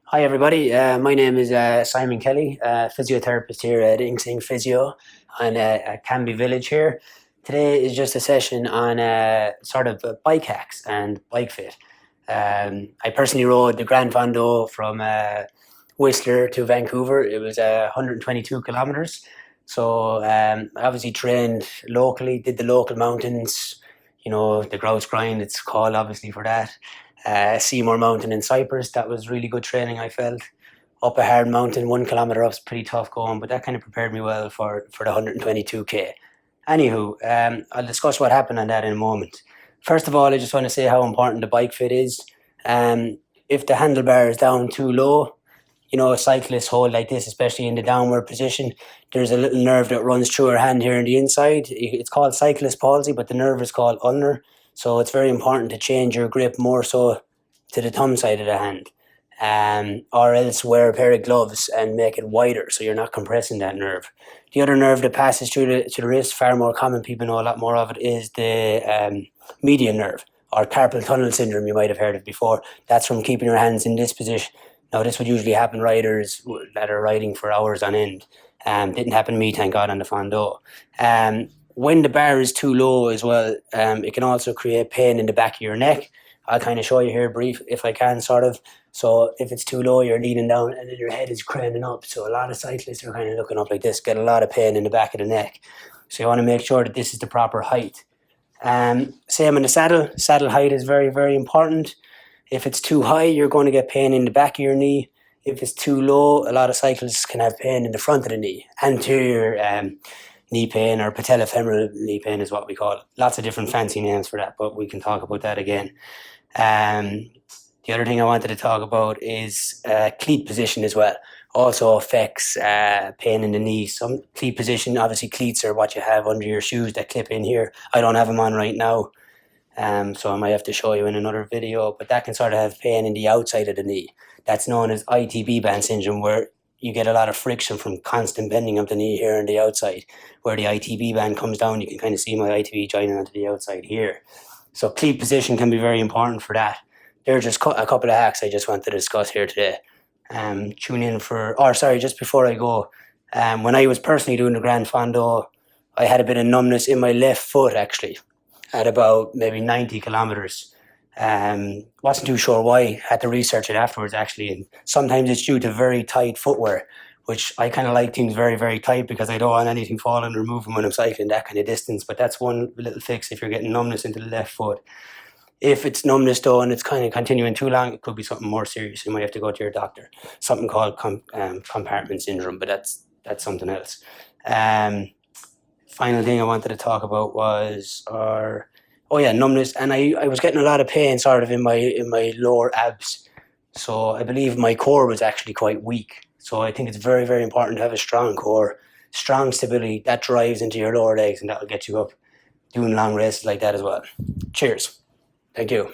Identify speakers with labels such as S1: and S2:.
S1: Hi everybody, my name is Simon Kelly, physiotherapist here at Insync Physio at Cambie Village here. Today is just a session on sort of bike hacks and bike fit. I personally rode the Gran Fondo from Whistler to Vancouver. It was 122 kilometers. So I obviously trained locally, did the local mountains, the Grouse Grind, it's called obviously for that. Seymour Mountain and Cypress, that was really good training, I felt. Up a hard mountain, 1 kilometer up is pretty tough going, but that kind of prepared me well for the 122k. Anywho, I'll discuss what happened on that in a moment. First of all, I just want to say how important the bike fit is. If the handlebar is down too low, a cyclist hold like this, especially in the downward position, there's a little nerve that runs through her hand here on the inside. It's called cyclist palsy, but the nerve is called ulnar. So it's very important to change your grip more so to the thumb side of the hand. Or else wear a pair of gloves and make it wider so you're not compressing that nerve. The other nerve that passes through the wrist, far more common, people know a lot more of it, is the median nerve, or carpal tunnel syndrome, you might have heard of before. That's from keeping your hands in this position. Now, this would usually happen riders that are riding for hours on end. Didn't happen to me, thank God, on the Fondo. When the bar is too low as well, it can also create pain in the back of your neck. I'll kind of show you here brief, if I can, sort of. So if it's too low, you're leaning down and then your head is craning up. So a lot of cyclists are kind of looking up like this, get a lot of pain in the back of the neck. So you want to make sure that this is the proper height. Same in the saddle. Saddle height is very, very important. If it's too high, you're going to get pain in the back of your knee. If it's too low, a lot of cyclists can have pain in the front of the knee. Anterior knee pain, or patellofemoral knee pain is what we call it. Lots of different fancy names for that, but we can talk about that again. The other thing I wanted to talk about is cleat position as well. Also affects pain in the knee. Some cleat position, obviously cleats are what you have under your shoes that clip in here. I don't have them on right now. So I might have to show you in another video, but that can sort of have pain in the outside of the knee. That's known as ITB band syndrome, where you get a lot of friction from constant bending of the knee here on the outside. Where the ITB band comes down, you can kind of see my ITB joining onto the outside here. So cleat position can be very important for that. There are just a couple of hacks I just want to discuss here today. Tune in just before I go, when I was personally doing the Gran Fondo, I had a bit of numbness in my left foot actually, at about maybe 90 kilometers. Wasn't too sure why, had to research it afterwards actually, and sometimes it's due to very tight footwear, which I kind of like things very, very tight because I don't want anything falling or moving when I'm cycling that kind of distance. But that's one little fix if you're getting numbness into the left foot. If it's numbness though and it's kind of continuing too long, it could be something more serious. You might have to go to your doctor. Something called compartment syndrome, but that's something else. Final thing I wanted to talk about was numbness, and I was getting a lot of pain sort of in my lower abs. So I believe my core was actually quite weak. So I think it's very, very important to have a strong core, strong stability that drives into your lower legs, and that'll get you up doing long races like that as well. Cheers. Thank you.